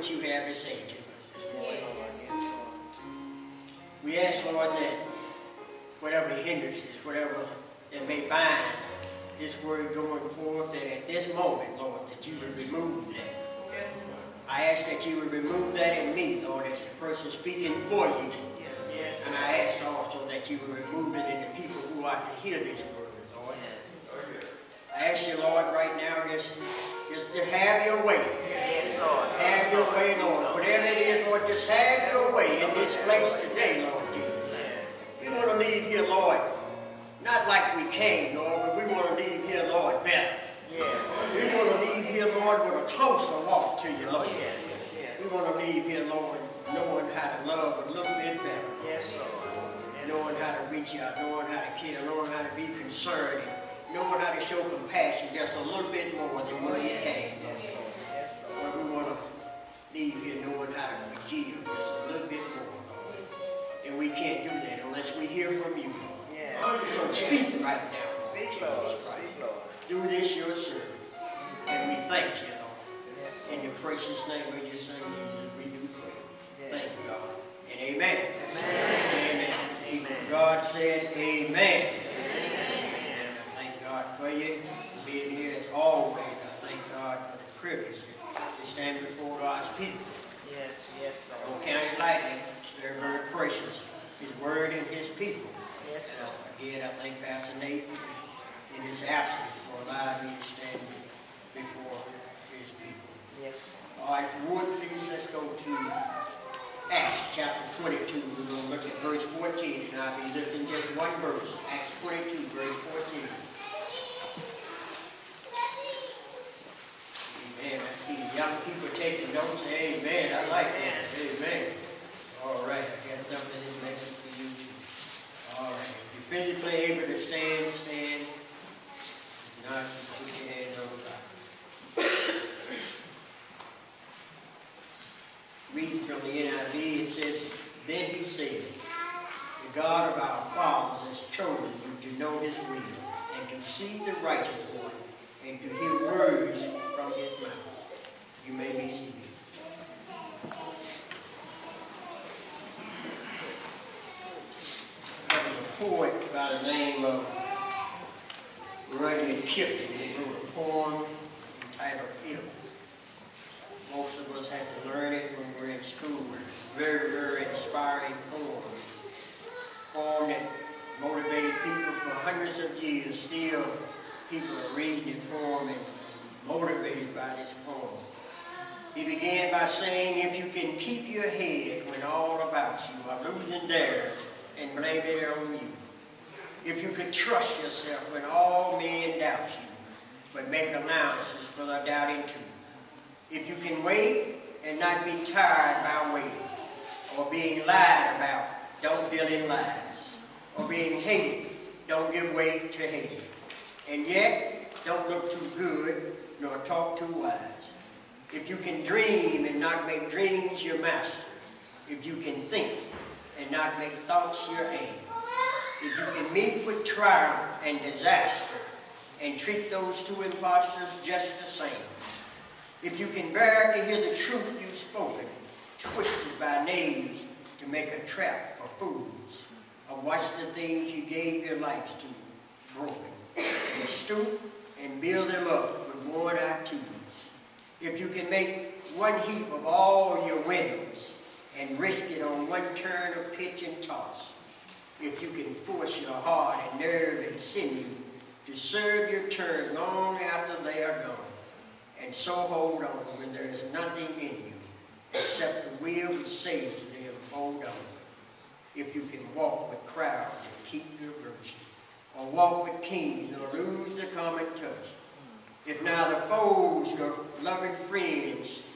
what you have to say to us this morning, Lord. We ask, Lord, that whatever hindrances, whatever that may bind this word going forth, that at this moment, Lord, that you would remove that. Yes. I ask that you would remove that in me, Lord, as the person speaking for you. Yes. And I ask also that you would remove it in the people who are to hear this word, Lord. I ask you, Lord, right now, just to have your way. Yes, Lord. Have your way, Lord. Whatever it is, Lord, just have your way in this place today, Lord Jesus. We want to leave here, Lord, not like we came, Lord, but we want to leave here, Lord, better. Yes. We want to leave here, Lord, with a closer walk to you, Lord. Yes. We want to leave here, Lord, knowing how to love a little bit better. Yes, Lord. Knowing how to reach out, knowing how to care, knowing how to be concerned, and knowing how to show compassion just a little bit more than when we came, Lord. Lord, we want to leave here knowing how to forgive just a little bit more, Lord. And we can't do that unless we hear from you, Lord. So speak right now, Lord. Jesus Christ. Do this your servant. And we thank you, Lord. In the precious name of your Son, Jesus, we do pray. Thank God. And amen. Amen. Amen. God said amen. Amen. I thank God for you being here as always. I thank God for the privilege to stand before God's people. Yes, yes, Lord. Don't count it lightly. Very, very precious. His word and his people. Yes, Lord. Again, I thank Pastor Nate in his absence for allowing me to stand before his people. Yes. All right, if you would, please, let's go to Acts chapter 22. We're going to look at verse 14, and I'll be lifting just one verse. Acts 22, verse 14. Amen. I see young people taking notes. Amen. I like that. Amen. All right. I got something in this message for you. All right. If you're physically able to stand, stand. If not, just put your hands on the Bible. Reading from the NIV, it says, Then he said, The God of our fathers has chosen you to know his will, and to see the righteous one, and to hear words from his mouth. You may be seated. There was a poet by the name of Rudyard Kipling. He wrote a poem entitled If. Most of us had to learn it when we were in school. Very, very inspiring poem. Poem that motivated people for hundreds of years. Still, people are reading the poem and motivated by this poem. He began by saying, if you can keep your head when all about you are losing theirs and blame it on you. If you could trust yourself when all men doubt you, but make allowances for the doubting too. If you can wait and not be tired by waiting, or being lied about, don't deal in lies, or being hated, don't give way to hating. And yet, don't look too good, nor talk too wise. If you can dream and not make dreams your master, if you can think and not make thoughts your aim, if you can meet with trial and disaster and treat those two impostors just the same, if you can bear to hear the truth you've spoken, twisted by knaves to make a trap for fools, or watch the things you gave your lives to broken, and stoop and build them up with worn-out tools. If you can make one heap of all your winnings and risk it on one turn of pitch and toss, if you can force your heart and nerve and sinew to serve your turn long after they are gone, and so hold on when there is nothing in you except the will which says to them, hold on. If you can walk with crowds and keep your virtue, or walk with kings nor lose the common touch, if neither foes nor loving friends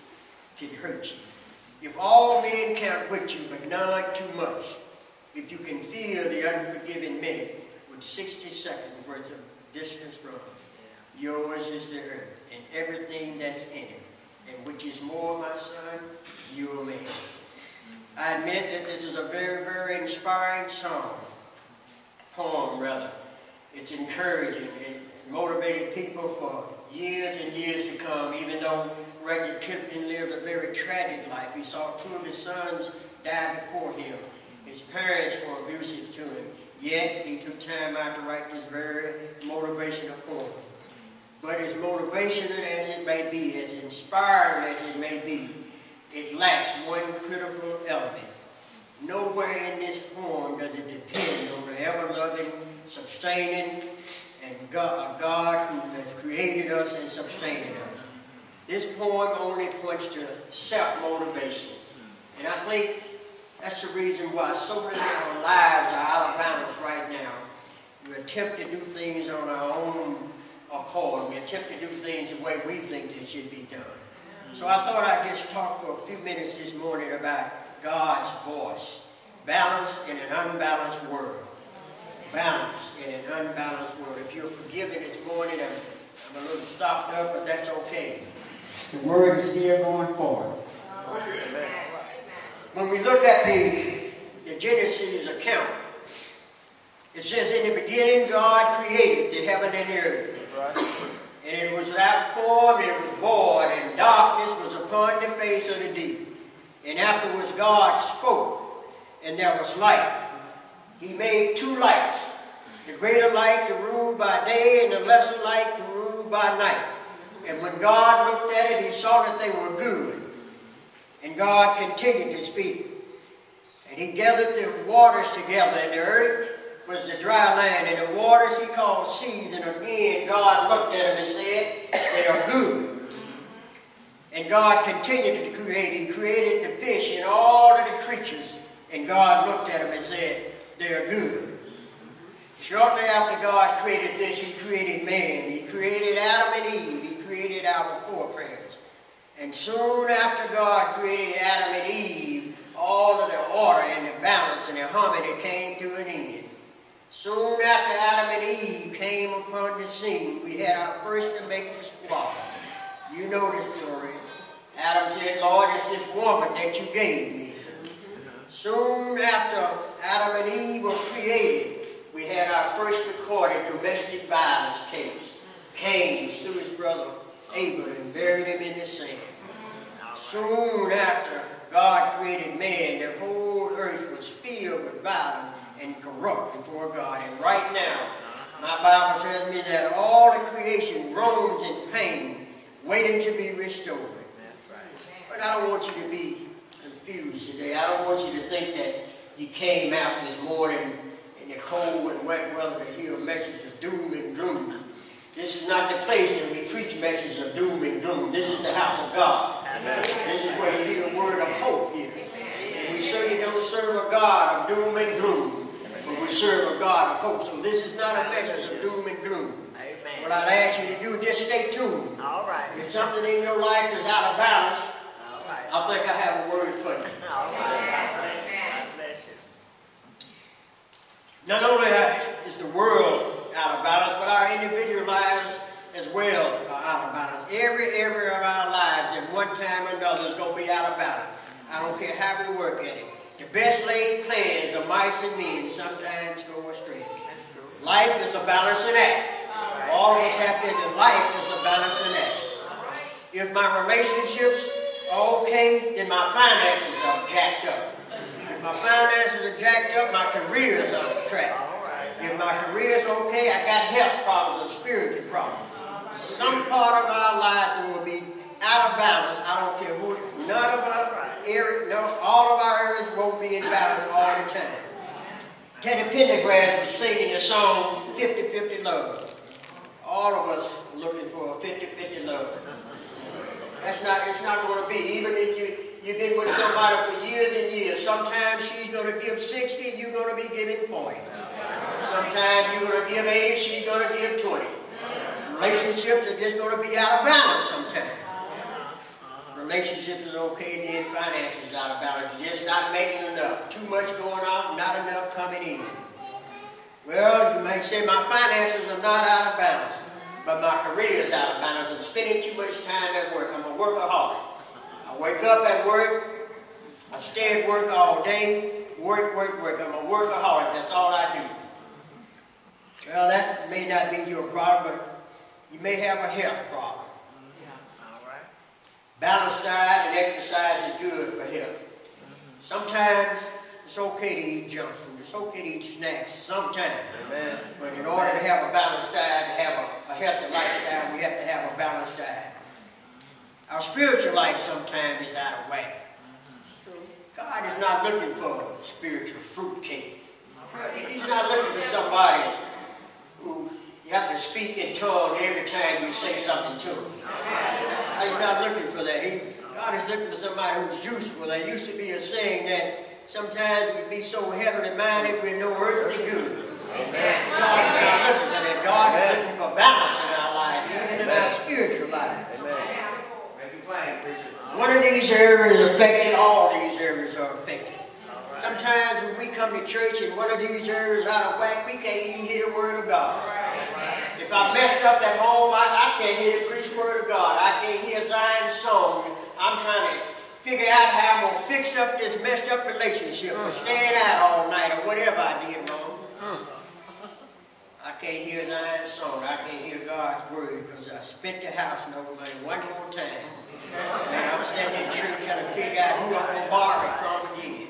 can hurt you, if all men count with you but none too much, if you can feel the unforgiving minute with 60 seconds worth of distance run, yours is the earth and everything that's in it, and which is more, my son, you're a man. I admit that this is a very, very inspiring poem rather. It's encouraging. It motivated people for years and years to come, even though Rudyard Kipling lived a very tragic life. He saw two of his sons die before him. His parents were abusive to him. Yet, he took time out to write this very motivational poem. But as motivational as it may be, as inspiring as it may be, it lacks one critical element. Nowhere in this poem does it depend on the ever-loving, sustaining, and God who has created us and sustained us. This poem only points to self-motivation. And I think that's the reason why so many of our lives are out of balance right now. We attempt to do things on our own accord. We attempt to do things the way we think they should be done. So I thought I'd just talk for a few minutes this morning about God's voice. Balance in an unbalanced world. Balance in an unbalanced world. If you're forgiven this morning, I'm a little stopped up, but that's okay. The word is still going forward. When we look at the Genesis account, it says, in the beginning God created the heaven and the earth. And it was without form, and it was void, and darkness was upon the face of the deep. And afterwards God spoke, and there was light. He made two lights, the greater light to rule by day, and the lesser light to rule by night. And when God looked at it, he saw that they were good. And God continued to speak. And he gathered the waters together, and the earth was the dry land, and the waters he called seas. And again God looked at them and said, they are good. And God continued to create. He created the fish and all of the creatures. And God looked at them and said, they are good. Shortly after God created this, he created man. He created Adam and Eve. He created our foreparents. And soon after God created Adam and Eve, all of the order and the balance and the harmony came to an end. Soon after Adam and Eve came upon the scene, we had our first domestic squabble. You know the story. Adam said, Lord, it's this woman that you gave me. Soon after Adam and Eve were created, we had our first recorded domestic violence case. Cain slew his brother Abel and buried him in the sand. Soon after God created man, the whole earth was filled with violence and corrupt before God. And right now, my Bible tells me that all the creation groans in pain, waiting to be restored. But I don't want you to be confused today. I don't want you to think that you came out this morning in the cold and wet weather to hear a message of doom and gloom. This is not the place that we preach messages of doom and gloom. This is the house of God. Amen. This is where you hear a word of hope here. And we certainly don't serve a God of doom and gloom, but we serve a God of hope. So this is not a message of doom and gloom. Amen. What I'd ask you to do is just stay tuned. All right. If something in your life is out of balance, I think I have a word for you. All right. Not only is the world out of balance, but our individual lives as well are out of balance. Every area of our lives at one time or another is going to be out of balance. I don't care how we work at it. The best laid plans of mice and men sometimes go astray. Life is a balancing act. All of us have to know life is a balancing act. If my relationships are okay, then my finances are jacked up. If my finances are jacked up, my career is off track. If my career is okay, I got health problems or spiritual problems. Some part of our life will be out of balance. I don't care who. None of our areas, no, all of our areas won't be in balance all the time. Teddy Pendergrass was singing the song 50-50 Love. All of us are looking for a 50-50 love. It's not going to be. Even if you've been with somebody for years and years, sometimes she's going to give 60 and you're going to be giving 40. Sometimes you're going to give 80, she's going to give 20. Relationships are just going to be out of balance sometimes. Relationships is okay, then finances is out of balance. You're just not making enough. Too much going on, not enough coming in. Well, you may say my finances are not out of balance, but my career is out of balance. I'm spending too much time at work. I'm a workaholic. I wake up at work, I stay at work all day, work. I'm a workaholic. That's all I do. Well, that may not be your problem, but you may have a health problem. balanced diet and exercise is good for health. Sometimes it's okay to eat junk food. It's okay to eat snacks sometimes. Amen. But in order to have a balanced diet, to have a healthy lifestyle, we have to have a balanced diet. Our spiritual life sometimes is out of whack. God is not looking for spiritual fruitcake. He's not looking for somebody who you have to speak in tongues every time you say something to him. He's not looking for that. God is looking for somebody who's useful. There used to be a saying that sometimes we be so heavenly minded we're no earthly good. God is not looking for that. God is looking for balance in our lives, even in our spiritual lives. One of these areas is affected, all these areas are affected. Sometimes when we come to church and one of these areas is out of whack, we can't even hear the word of God. If I messed up at home, I can't hear the preached word of God. I can't hear Zion's song. I'm trying to figure out how I'm going to fix up this messed up relationship or staying out all night or whatever I did wrong. I can't hear Zion's song. I can't hear God's word because I spent the house note money one more time. Now I'm sitting in church trying to figure out who I'm going to borrow it from again.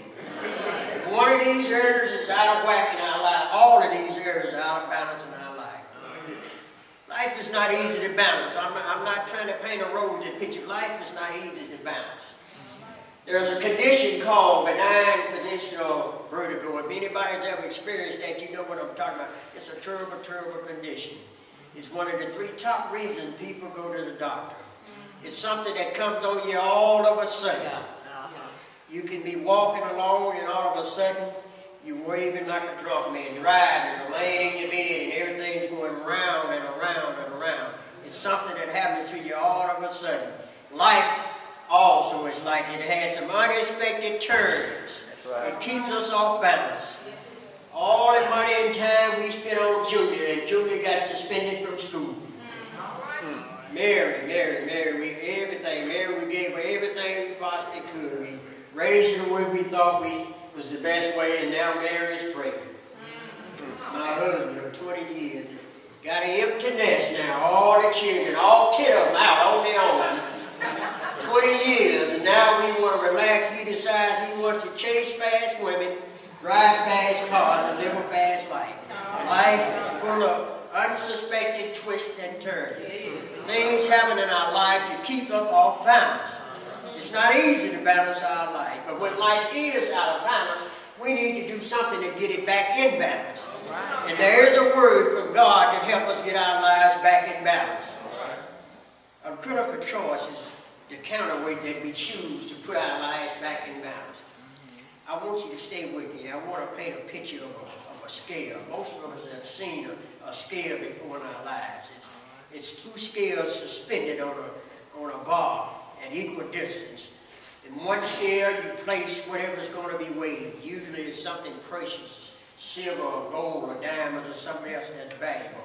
One of these areas is out of whack in our life. All of these areas are out of balance in our life. Life is not easy to balance. I'm not trying to paint a rosy picture. Life is not easy to balance. There's a condition called benign conditional vertigo. If anybody's ever experienced that, you know what I'm talking about. It's a terrible, terrible condition. It's one of the 3 top reasons people go to the doctor. It's something that comes on you all of a sudden. You can be walking along and all of a sudden you're waving like a drunk man, driving or laying in your bed and everything's going round and around and around. It's something that happens to you all of a sudden. Life also is like it has some unexpected turns. Right. It keeps us off balance. All the money and time we spent on Junior, and Junior got suspended from school. Mary, we gave her everything we possibly could. We raised her the way we thought was the best way, and now Mary's pregnant. My husband of 20 years got an empty nest now. All the children, all 10 of them out on their own. 20 years, and now we want to relax. He decides he wants to chase fast women, drive fast cars, and live a fast life. Life is full of unsuspected twists and turns. Things happen in our life to keep us off balance. It's not easy to balance our life, but when life is out of balance, we need to do something to get it back in balance. And there is a word from God that helps us get our lives back in balance. A critical choice is the counterweight that we choose to put our lives back in balance. I want you to stay with me. I want to paint a picture of a scale. Most of us have seen a scale before in our lives. It's 2 scales suspended on a bar at equal distance. In one scale, you place whatever's going to be weighed. Usually it's something precious, silver or gold or diamond or something else that's valuable.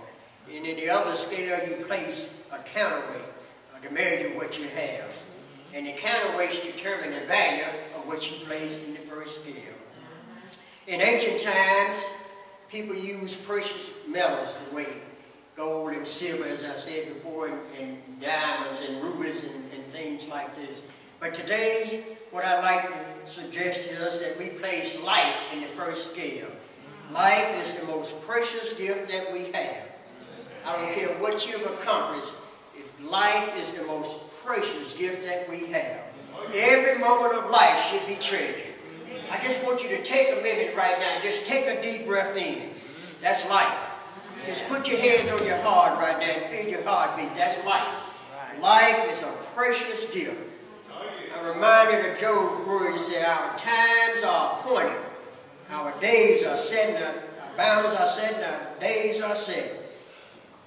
And in the other scale, you place a counterweight to measure what you have. And the counterweights determine the value of what you placed in the first scale. In ancient times, people used precious metals to weigh. Gold and silver, as I said before, and diamonds and rubies and things like this. But today, what I'd like to suggest to us is that we place life in the first scale. Life is the most precious gift that we have. I don't care what you've accomplished, life is the most precious gift that we have. Every moment of life should be treasured. I just want you to take a minute right now, just take a deep breath in. That's life. Just put your hands on your heart right now and feel your heartbeat. That's life. Life is a precious gift. I'm reminded of Job's words. He said, our times are appointed. Our days are set, and our bounds are set, and our days are set.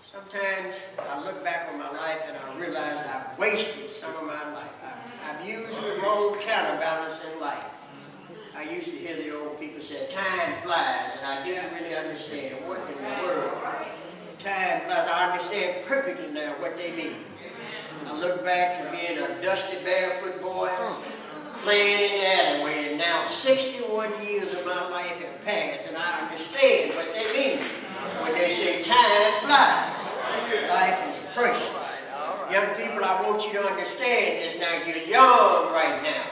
Sometimes I look back on my life and I realize I've wasted some of my life. I've used the wrong counterbalance in life. I used to hear the old people say, time flies, and I didn't really understand what in the world. Time flies. I understand perfectly now what they mean. I look back to being a dusty, barefoot boy, playing in the alleyway, and now 61 years of my life have passed, and I understand what they mean when they say time flies. Life is precious. Young people, I want you to understand understand this now. You're young right now.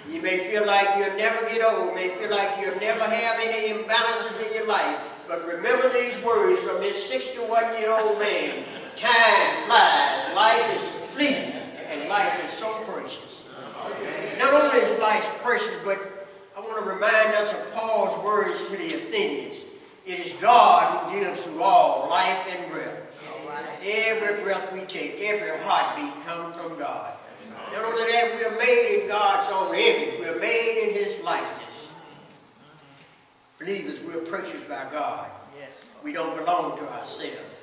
You may feel like you'll never get old. You may feel like you'll never have any imbalances in your life. But remember these words from this 61-year-old man. Time flies. Life is fleeting. And life is so precious. Not only is life precious, but I want to remind us of Paul's words to the Athenians. It is God who gives to all life and breath. Every breath we take, every heartbeat comes from God. Not only that, we are made in God's own image. We are made in His likeness. Believers, we are precious by God. We don't belong to ourselves.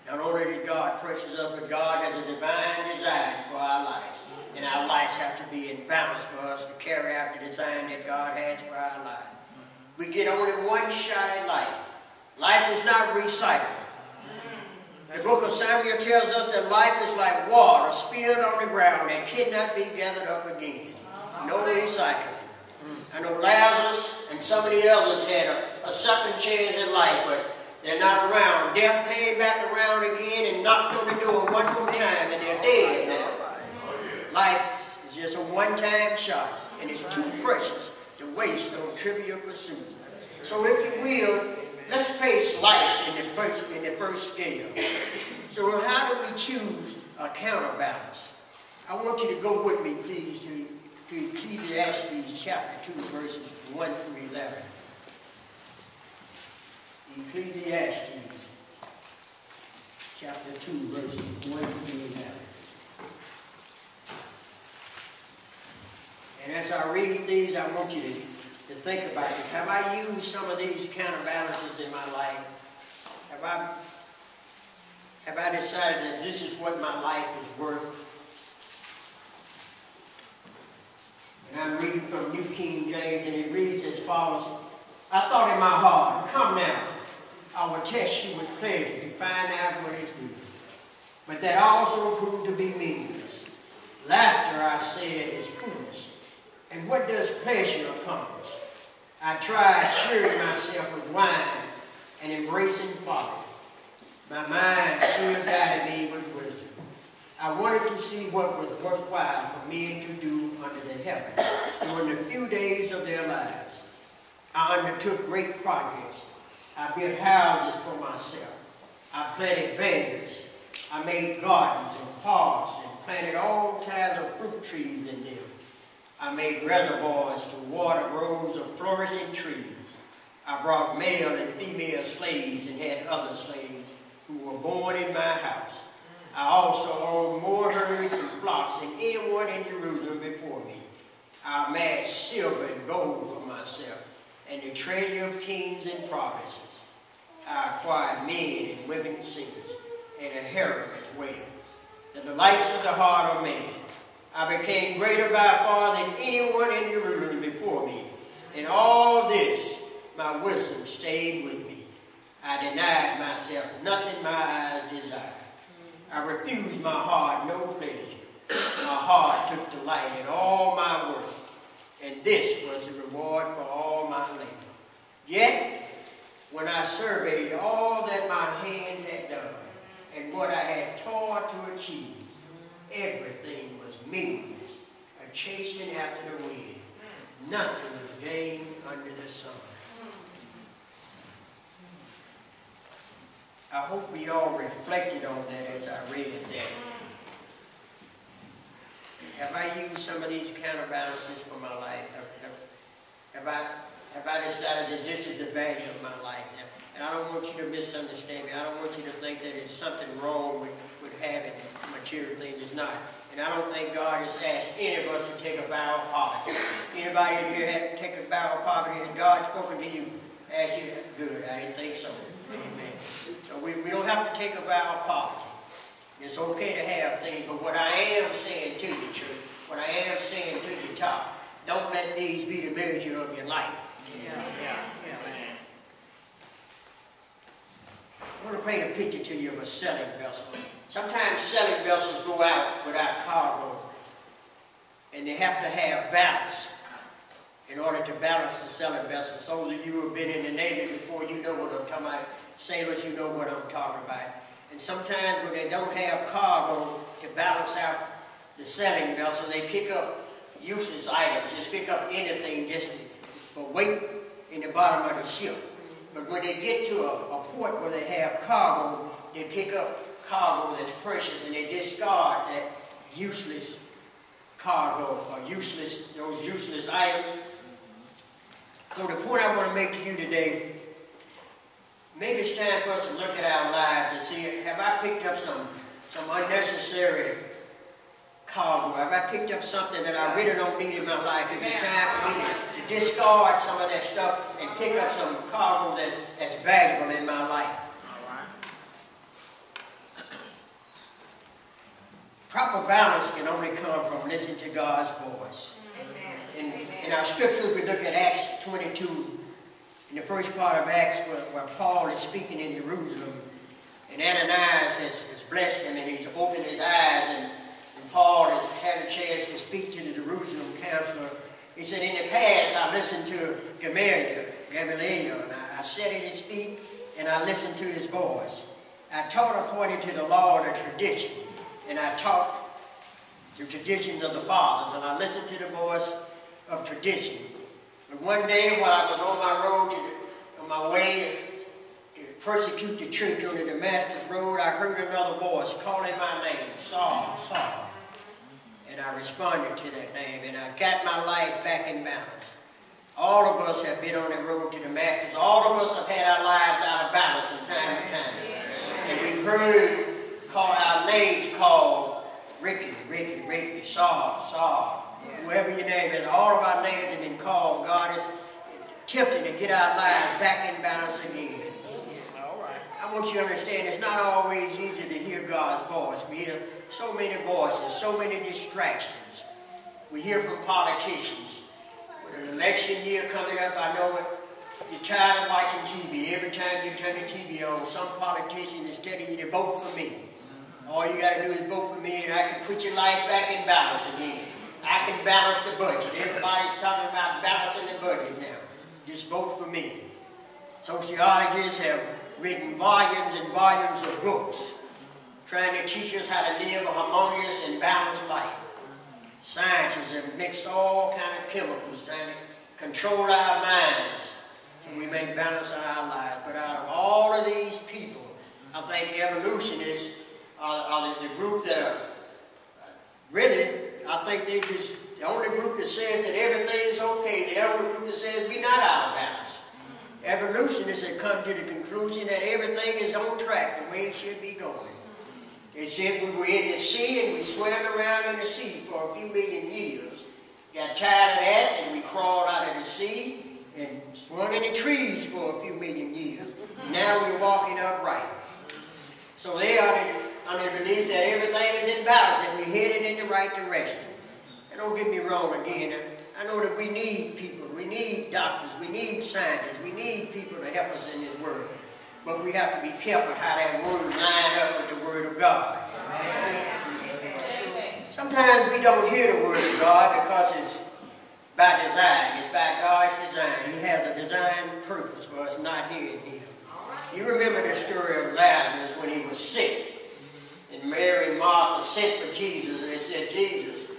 Not only did God precious us, but God has a divine design for our life. And our lives have to be in balance for us to carry out the design that God has for our life. We get only one shot at life. Life is not recycled. The book of Samuel tells us that life is like water spilled on the ground that cannot be gathered up again. No recycling. I know Lazarus and some of the others had a second chance in life, but they're not around. Death came back around again and knocked on the door one more time, and they're dead now. Life is just a one-time shot, and it's too precious to waste on trivial pursuits. So if you will, let's face life in the first scale. So how do we choose a counterbalance? I want you to go with me, please, to Ecclesiastes chapter 2, verses 1 through 11. Ecclesiastes chapter 2, verses 1 through 11. And as I read these, I want you to think about this. Have I used some of these counterbalances in my life? Have I decided that this is what my life is worth? And I'm reading from New King James, and it reads as follows. I thought in my heart, come now, I will test you with pleasure to find out what is good. But that also proved to be meaningless. Laughter, I said, is foolish. And what does pleasure accomplish? I tried cheering myself with wine and embracing folly. My mind still guided me with wisdom. I wanted to see what was worthwhile for men to do under the heaven during the few days of their lives. I undertook great projects. I built houses for myself. I planted vineyards. I made gardens and parks and planted all kinds of fruit trees in them. I made reservoirs to water groves of flourishing trees. I brought male and female slaves and had other slaves who were born in my house. I also owned more herds and flocks than anyone in Jerusalem before me. I amassed silver and gold for myself and the treasure of kings and provinces. I acquired men and women singers and a harem as well, the delights of the heart of man. I became greater by far than anyone in Jerusalem before me. In all this, my wisdom stayed with me. I denied myself nothing my eyes desired. I refused my heart no pleasure. My heart took delight in all my work, and this was the reward for all my labor. Yet, when I surveyed all that my hands had done, and what I had toiled to achieve, everything was meaningless, a chasing after the wind. Nothing was gained under the sun. I hope we all reflected on that as I read that. Have I used some of these counterbalances for my life? Have I decided that this is the value of my life? And I don't want you to misunderstand me. I don't want you to think that there's something wrong with having material things. It's not. And I don't think God has asked any of us to take a vow of poverty. Anybody in here had to take a vow of poverty? Has God spoken to you? Ask you, good, I didn't think so. Amen. So we don't have to take a vow of poverty. It's okay to have things, but what I am saying to you, church, what I am saying to you, top, don't let these be the measure of your life. Yeah, man. I want to paint a picture to you of a selling vessel. Sometimes selling vessels go out without cargo, and they have to have balance in order to balance the selling vessel. Those of you who have been in the Navy before, you know what I'm talking about. Sailors, you know what I'm talking about. And sometimes when they don't have cargo to balance out the sailing vessel, they pick up useless items, just pick up anything just for weight in the bottom of the ship. But when they get to a port where they have cargo, they pick up cargo that's precious and they discard that useless cargo or those useless items. So the point I want to make to you today, maybe it's time for us to look at our lives and see, have I picked up some unnecessary cargo? Have I picked up something that I really don't need in my life? Is it time for me to discard some of that stuff and pick up some cargo that's valuable in my life? Proper balance can only come from listening to God's voice. In our scriptures, we look at Acts 22, in the first part of Acts, where Paul is speaking in Jerusalem, and Ananias has blessed him, and he's opened his eyes, and Paul has had a chance to speak to the Jerusalem counselor. He said, in the past, I listened to Gamaliel, and I sat at his feet, and I listened to his voice. I taught according to the law of the tradition, and I taught the traditions of the fathers, and I listened to the voice of tradition. But one day, while I was on my road, on my way to persecute the church on the Damascus road, I heard another voice calling my name, Saul, Saul. And I responded to that name, and I got my life back in balance. All of us have been on the road to Damascus. All of us have had our lives out of balance from time to time. And we've heard our names called Ricky, Saul, Saul. Whoever your name is, all of our names have been called. God is attempting to get our lives back in balance again. I want you to understand it's not always easy to hear God's voice. We hear so many voices, so many distractions. We hear from politicians. With an election year coming up, I know you're tired of watching TV. Every time you turn the TV on, some politician is telling you to vote for me. All you got to do is vote for me and I can put your life back in balance again. I can balance the budget. Everybody's talking about balancing the budget now. Just vote for me. Sociologists have written volumes and volumes of books trying to teach us how to live a harmonious and balanced life. Scientists have mixed all kinds of chemicals trying to control our minds so we make balance in our lives. But out of all of these people, I think evolutionists are the group that are really, I think they're just the only group that says that everything is okay. The only group that says we're not out of balance. Evolutionists have come to the conclusion that everything is on track the way it should be going. They said we were in the sea and we swam around in the sea for a few million years. Got tired of that and we crawled out of the sea and swung in the trees for a few million years. Now we're walking upright. So they are under the belief that everything is in balance and we're headed in the right direction. And don't get me wrong again. I know that we need people. We need doctors. We need scientists. We need people to help us in this world. But we have to be careful how that word line up with the word of God. Sometimes we don't hear the word of God because it's by design. It's by God's design. He has a design purpose for us not hearing Him. You remember the story of Lazarus when he was sick. And Mary and Martha sent for Jesus and they said, Jesus,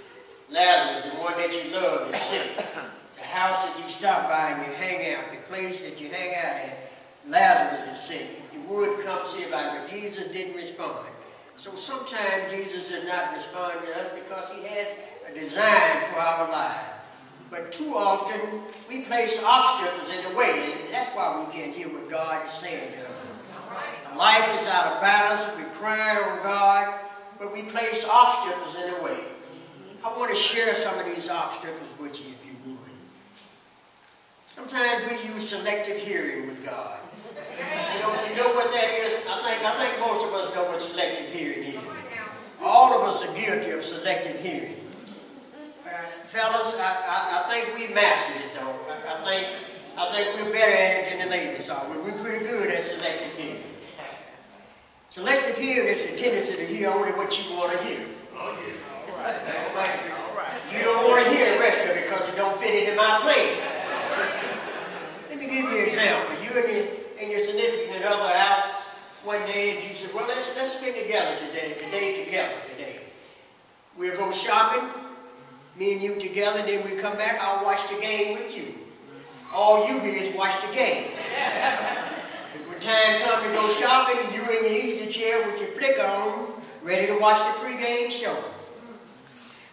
Lazarus, the one that you love, is sick. The house that you stop by and you hang out, the place that you hang out at, Lazarus is sick. If you would come see about it, but Jesus didn't respond. So sometimes Jesus does not respond to us because He has a design for our lives. But too often, we place obstacles in the way, and that's why we can't hear what God is saying to us. Life is out of balance, we're crying on God, but we place obstacles in the way. I want to share some of these obstacles with you if you would. Sometimes we use selective hearing with God. You know what that is? I think most of us know what selective hearing is. All of us are guilty of selective hearing. Fellas, I think we mastered it though. I think we're better at it than the ladies are. We're pretty good at selective hearing. Selective hearing is the tendency to hear only what you want to hear. All right. You don't want to hear the rest of it because it don't fit into my plan. Let me give you an example. You and your significant other out one day and you said, well, let's spend together today. We'll go shopping, me and you together, and then we come back, I'll watch the game with you. All you hear is watch the game. When time comes to go shopping, you in the easy chair with your flicker on, ready to watch the pregame show.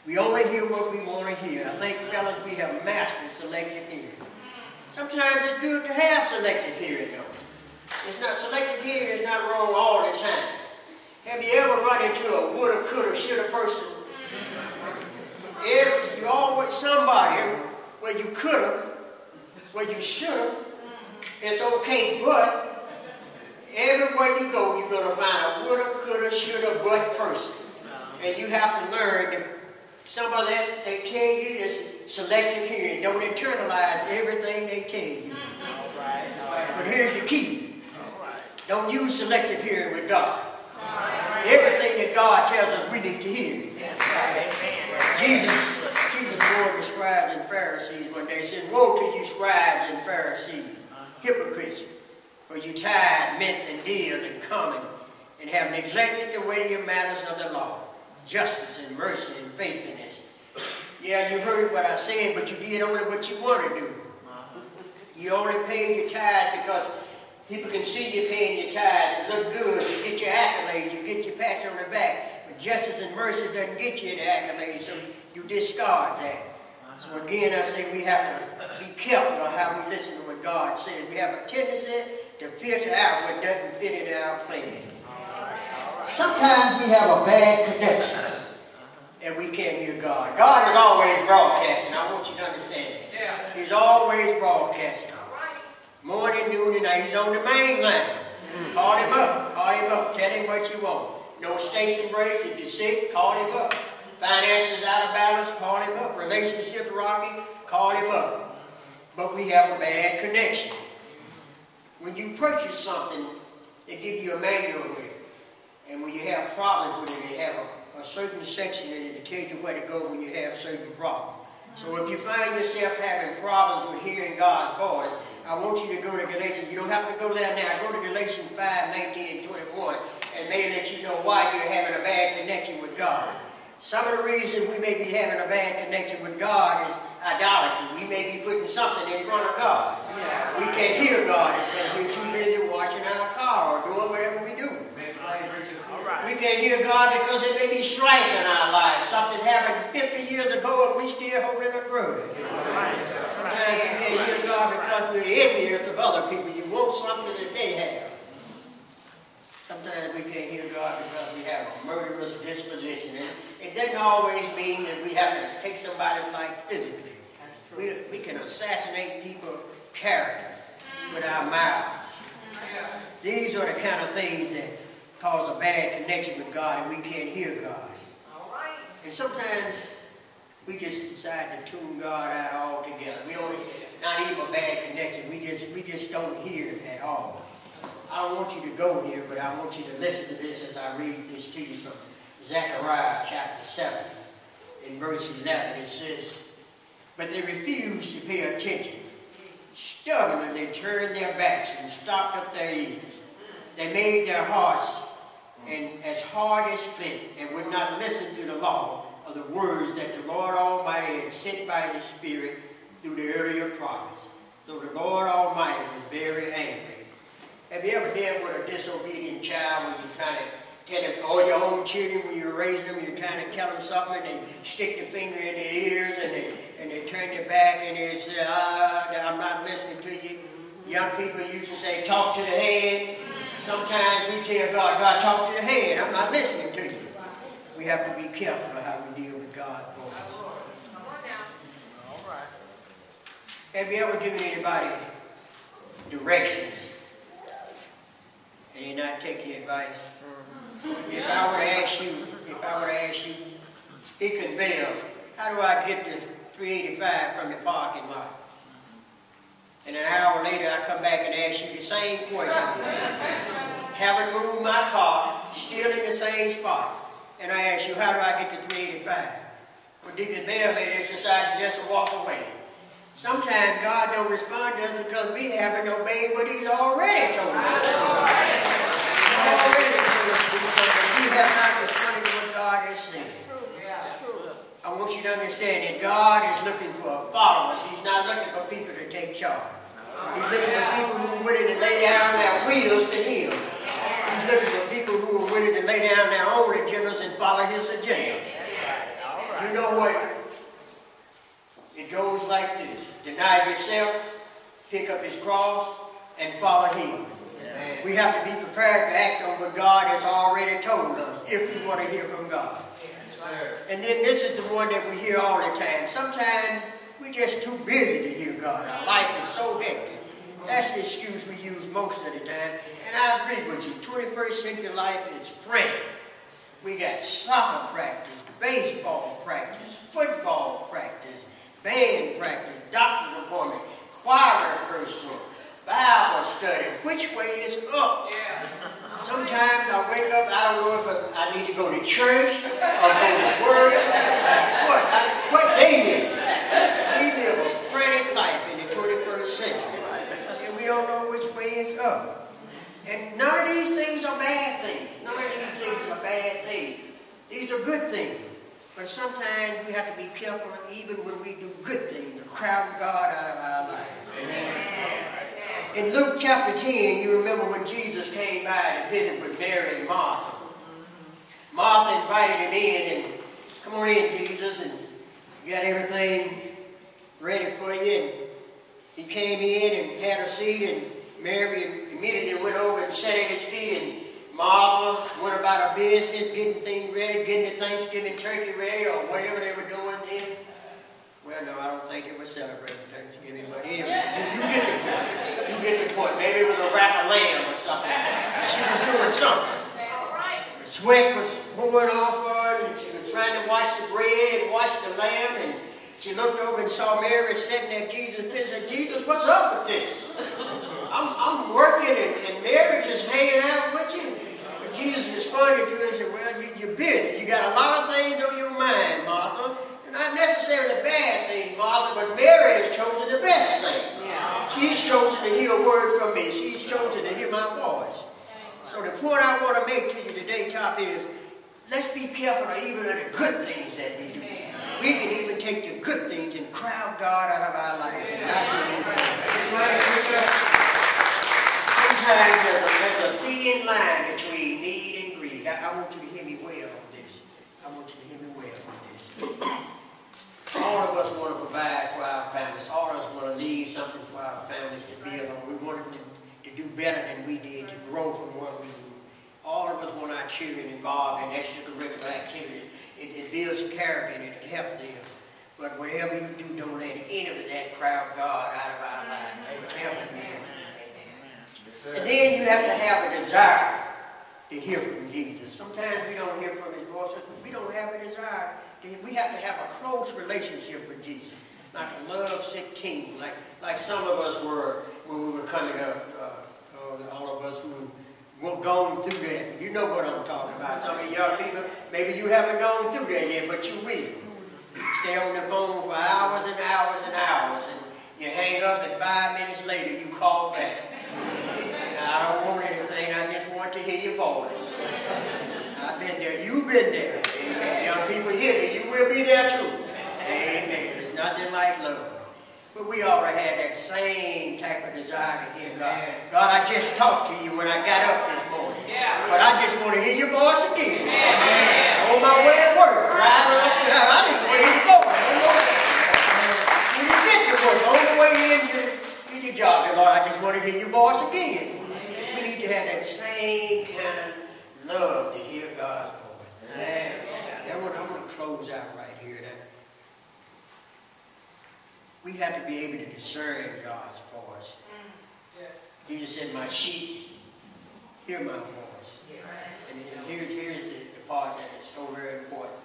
We only hear what we want to hear. I think, fellas, we have mastered selective hearing. Sometimes it's good to have selective hearing, though. It's not selective hearing is not wrong all the time. Have you ever run into a woulda, coulda, shoulda person? You always somebody where you coulda, where you shoulda. It's okay, but everywhere you go, you're gonna find a woulda, coulda, shoulda, but person, and you have to learn that some of that they tell you is selective hearing. Don't internalize everything they tell you. But here's the key. Don't use selective hearing with God. Everything that God tells us we need to hear. Jesus warned the scribes and Pharisees when they said, "Woe to you scribes and Pharisees, hypocrites, for you tithe mint and dill and cumin, and have neglected the weightier matters of the law, justice and mercy and faithfulness." Yeah, you heard what I said, but you did only what you want to do. You only paid your tithe because people can see you paying your tithe. You look good. You get your accolades. You get your pat on the back. But justice and mercy doesn't get you the accolades, so you discard that. So again, I say we have to be careful of how we listen to what God says. We have a tendency to filter out what doesn't fit in our plan. Sometimes we have a bad connection, and we can't hear God. God is always broadcasting. I want you to understand that. He's always broadcasting. Morning, noon, and night. He's on the main line. Call him up. Call him up. Tell him what you want. No station breaks. If you're sick, call him up. Finances out of balance, call him up. Relationships rocky, call him up. But we have a bad connection. When you purchase something, they give you a manual with it. And when you have problems with it, they have a certain section in it to tell you where to go when you have certain problems. So if you find yourself having problems with hearing God's voice, I want you to go to Galatians. You don't have to go there now. Go to Galatians 5:19 and 21, and may let you know why you're having a bad connection with God. Some of the reasons we may be having a bad connection with God is idolatry. We may be putting something in front of God. We can't hear God because we're too busy watching our car or doing whatever we do. We can't hear God because there may be strife in our lives. Something happened 50 years ago and we still holding a grudge. Sometimes we can't hear God because we're envious of other people. You want something that they have. Sometimes we can't hear God because we have a murderous disposition. And it doesn't always mean that we have to take somebody's life physically. We can assassinate people's character with our mouths. These are the kind of things that cause a bad connection with God and we can't hear God. And sometimes we just decide to tune God out altogether. We don't, not even a bad connection. We just don't hear it at all. I don't want you to go here, but I want you to listen to this as I read this to you from Zechariah chapter 7 in verse 11. It says, "But they refused to pay attention, stubbornly turned their backs and stopped up their ears. They made their hearts as hard as flint and would not listen to the law of the words that the Lord Almighty had sent by His Spirit through the earlier prophets. So the Lord Almighty was very angry." Have you ever dealt with a disobedient child when you're trying to tell them, or your own children when you're raising them, you're trying to tell them something and they stick their finger in their ears and they turn their back and they say, I'm not listening to you. Young people used to say, talk to the hand. Sometimes we tell God, God, talk to the hand. I'm not listening to you. We have to be careful of how we deal with God's voice. All right. Have you ever given anybody directions and they not take your advice? If I were to ask you, Deacon Bell, how do I get to 385 from the parking lot? And an hour later, I come back and ask you the same question. Haven't moved my car, still in the same spot. And I ask you, how do I get to 385? Well, Deacon Bell made this decision just to walk away. Sometimes God don't respond to us because we haven't obeyed what He's already told us. He's already told us to do something. We have not responded to what God has said. understand that God is looking for followers. He's not looking for people to take charge. He's looking for people who are willing to lay down their wheels to Him. He's looking for people who are willing to lay down their own agendas and follow His agenda. You know what? It goes like this. Deny yourself, pick up His cross, and follow Him. We have to be prepared to act on what God has already told us if we want to hear from God. And then this is the one that we hear all the time. Sometimes we're just too busy to hear God. Our life is so hectic. That's the excuse we use most of the time. And I agree with you. 21st century life is frantic. We got soccer practice, baseball practice, football practice, band practice, doctor's appointment, choir rehearsal, Bible study. Which way is up? Sometimes I wake up, I don't know if I need to go to church or go to work. What day is it? We live a frantic life in the 21st century. And we don't know which way is up. And none of these things are bad things. None of these things are bad things. These are good things. But sometimes we have to be careful, even when we do good things, to crowd God out of our lives. Amen. In Luke chapter 10, you remember when Jesus came by to visit with Mary and Martha. Martha invited him in and, come on in, Jesus, and you got everything ready for you. And he came in and had a seat, and Mary immediately went over and sat at his feet, and Martha went about her business, getting things ready, getting the Thanksgiving turkey ready, or whatever they were doing then. Well, no, I don't think they were celebrating Thanksgiving, but anyway, you get the point. You get the point. Maybe it was a rack of lamb or something. She was doing something. The sweat was pouring off her, and she was trying to wash the bread and wash the lamb, and she looked over and saw Mary sitting at Jesus' feet and said, Jesus, what's up with this? I'm working and Mary just hanging out with you. But Jesus responded to her and said, well, you're busy. You got a lot of things on your mind, Martha. Not necessarily a bad thing, Martha, but Mary has chosen the best thing. She's chosen to hear a word from me. She's chosen to hear my voice. So the point I want to make to you today, Top, is let's be careful even of the good things that we do. We can even take the good things and crowd God out of our life and not do anything. Sometimes there's a thin line between need and greed. I want you to hear me well on this. I want you to hear me well on this. All of us want to provide for our families. All of us want to leave something for our families to build on. We want them to do better than we did, to grow from what we do. All of us want our children involved in extracurricular activities. It builds character and it helps them. But whatever you do, don't let any of that crowd God out of our lives. Whatever you do. And then you have to have a desire to hear from Jesus. Sometimes we don't hear from His voice, but we don't have a desire. We have to have a close relationship with Jesus, like a love-sick teen, like some of us were when we were coming up. All of us who were going through that. You know what I'm talking about. Some of young people, maybe you haven't gone through that yet, but you will. Stay on the phone for hours and hours and hours, and you hang up, and 5 minutes later you call back. I don't want anything. I just want to hear your voice. I've been there. You've been there. Amen. Young people here, you will be there too. Amen. There's nothing like love. But we ought to have that same type of desire to hear God. God, I just talked to you when I got up this morning. But I just want to hear your voice again. On my way to work, driving up the house, I just want to hear your voice. When you get to work, on the way in your job, Lord, I just want to hear your voice again. We need to have that same kind of love to hear God's voice. I'm going to close out right here. We have to be able to discern God's voice. Jesus said, my sheep hear my voice. And here's the part that is so very important.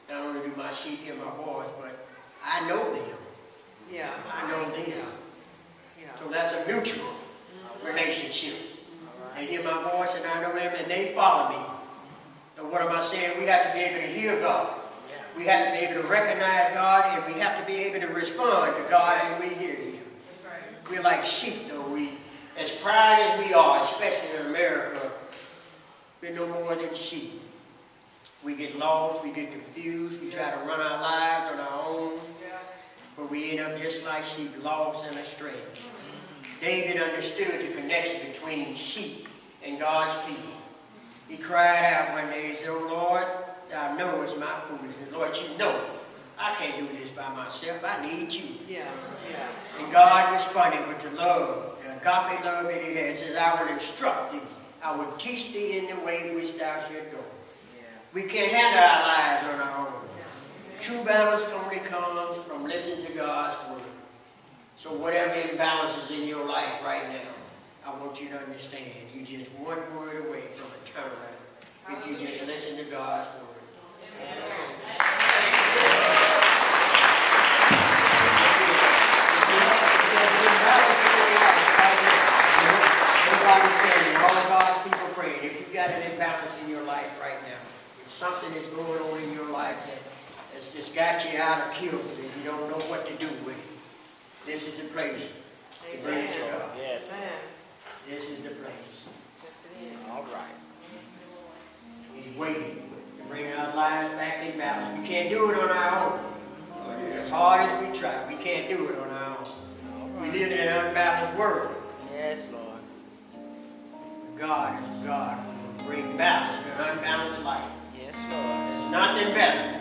Not only do my sheep hear my voice, but I know them. I know them. So that's a mutual relationship. They hear my voice and I know them and they follow me. So what am I saying? We have to be able to hear God. We have to be able to recognize God, and we have to be able to respond to God when we hear Him. We're like sheep, though. As proud as we are, especially in America, we're no more than sheep. We get lost, we get confused, we try to run our lives on our own, but we end up just like sheep, lost and astray. David understood the connection between sheep and God's people. He cried out one day, he said, "Oh Lord, thou knowest my foolishness." Lord, you know I can't do this by myself. I need you. And God responded with the love, the agape love that he had. He says, "I will instruct thee. I will teach thee in the way which thou shalt go." We can't handle our lives on our own. True balance only comes from listening to God's word. So whatever imbalance is in your life right now, I want you to understand, you're just one word away from a turnaround if you just listen to God's word. Everybody's saying, all God's people praying. If you've got an imbalance in your life right now, if something is going on in your life that's just got you out of kilter and you don't know what to do with it, this is the place to bring it to God. Yes. This is the place. All right. He's waiting to bring our lives back in balance. We can't do it on our own. As hard as we try, we can't do it on our own. We live in an unbalanced world. Yes, Lord. God is God who will bring balance to an unbalanced life. Yes, Lord. There's nothing better